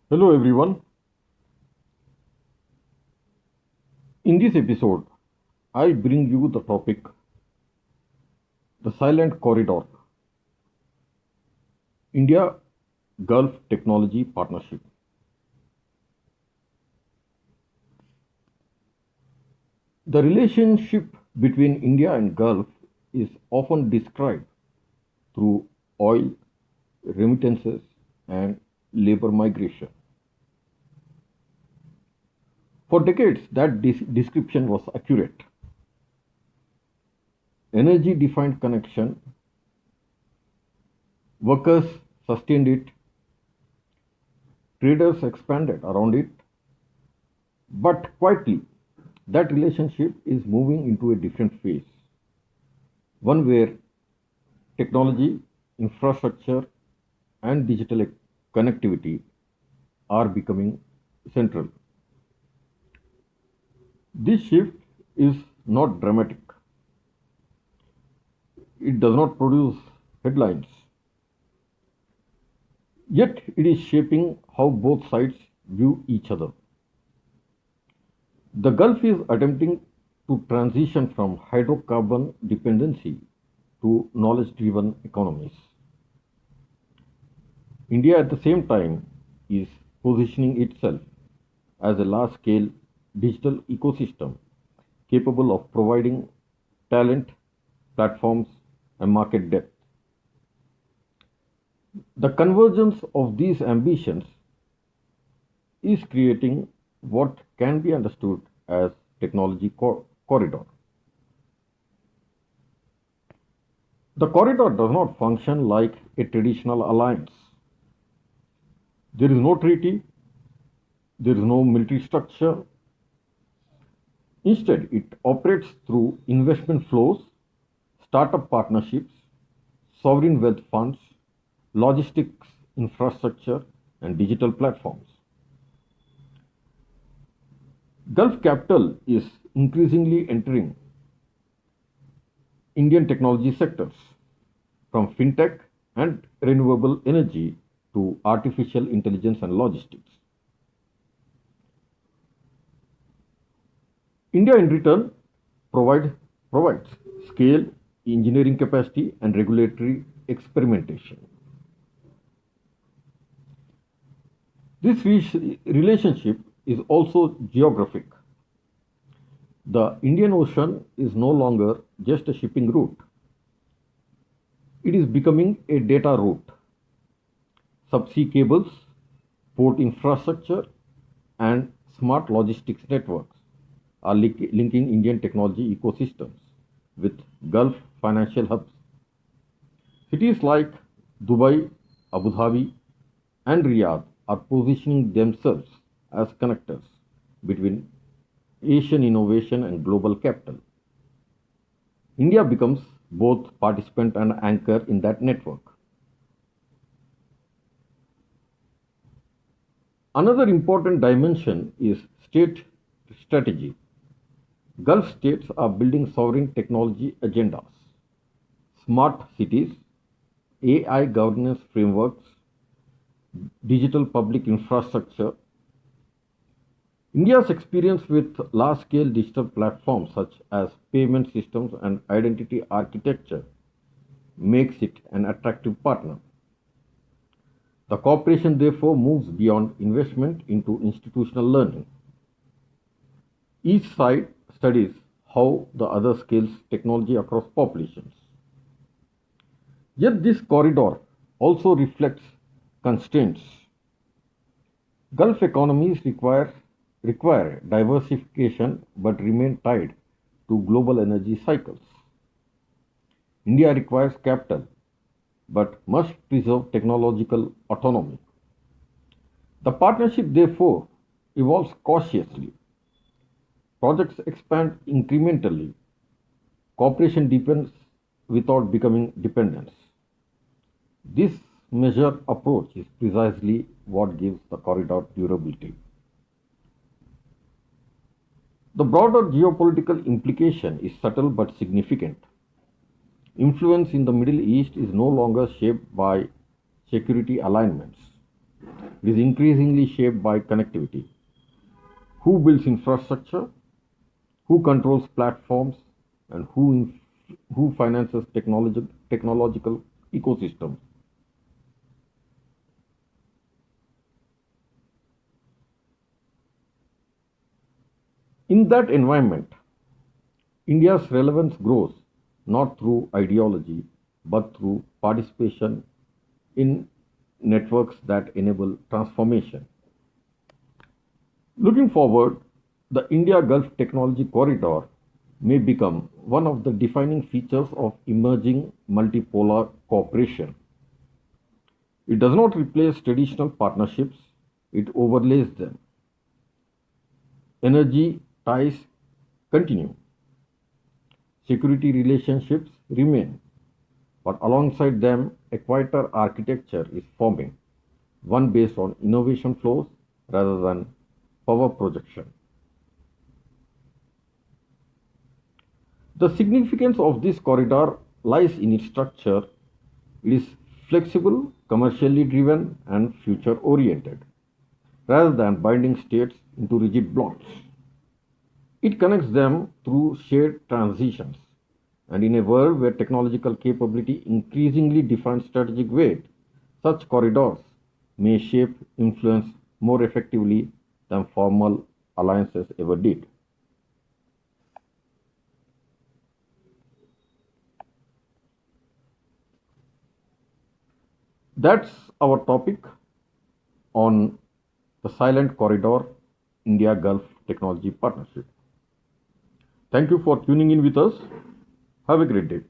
Hello everyone. In this episode, I bring you the topic the silent corridor India Gulf Technology Partnership. The relationship between India and Gulf is often described through oil, remittances, and labor migration. For decades, that description was accurate. Energy defined connection, workers sustained it, traders expanded around it, but quietly, that relationship is moving into a different phase, one where technology, infrastructure, and digital connectivity are becoming central. This shift is not dramatic, it does not produce headlines, yet it is shaping how both sides view each other. The Gulf is attempting to transition from hydrocarbon dependency to knowledge driven economies. India, at the same time, is positioning itself as a large scale digital ecosystem capable of providing talent, platforms, and market depth. The convergence of these ambitions is creating what can be understood as technology corridor. The corridor does not function like a traditional alliance. There is no treaty, there is no military structure. Instead, it operates through investment flows, startup partnerships, sovereign wealth funds, logistics infrastructure, and digital platforms. Gulf capital is increasingly entering Indian technology sectors, from fintech and renewable energy to artificial intelligence and logistics. India, in return, provides scale, engineering capacity, and regulatory experimentation. This relationship is also geographic. The Indian Ocean is no longer just a shipping route, it is becoming a data route. Subsea cables, port infrastructure, and smart logistics networks are linking Indian technology ecosystems with Gulf financial hubs. Cities like Dubai, Abu Dhabi, and Riyadh are positioning themselves as connectors between Asian innovation and global capital. India becomes both participant and anchor in that network. Another important dimension is state strategy. Gulf states are building sovereign technology agendas, smart cities, AI governance frameworks, digital public infrastructure. India's experience with large scale digital platforms such as payment systems and identity architecture makes it an attractive partner. The cooperation therefore moves beyond investment into institutional learning. Each side studies how the other scales technology across populations. Yet this corridor also reflects constraints. Gulf economies require diversification but remain tied to global energy cycles. India requires capital but must preserve technological autonomy. The partnership, therefore, evolves cautiously. Projects expand incrementally. Cooperation deepens without becoming dependence. This measured approach is precisely what gives the corridor durability. The broader geopolitical implication is subtle but significant. Influence in the Middle East is no longer shaped by security alignments. is increasingly shaped by connectivity. Who builds infrastructure, who controls platforms, and who finances technological ecosystems. In that environment, India's relevance grows not through ideology but through participation in networks that enable transformation. Looking forward, the India Gulf Technology Corridor may become one of the defining features of emerging multipolar cooperation. It does not replace traditional partnerships, it overlays them. Energy ties continue, security relationships remain, but alongside them, a quieter architecture is forming, one based on innovation flows rather than power projection. The significance of this corridor lies in its structure. It is flexible, commercially driven, and future oriented, rather than binding states into rigid blocks. It connects them through shared transitions. And in a world where technological capability increasingly defines strategic weight, such corridors may shape influence more effectively than formal alliances ever did. That's our topic on the Silent Corridor India Gulf Technology Partnership. Thank you for tuning in with us. Have a great day.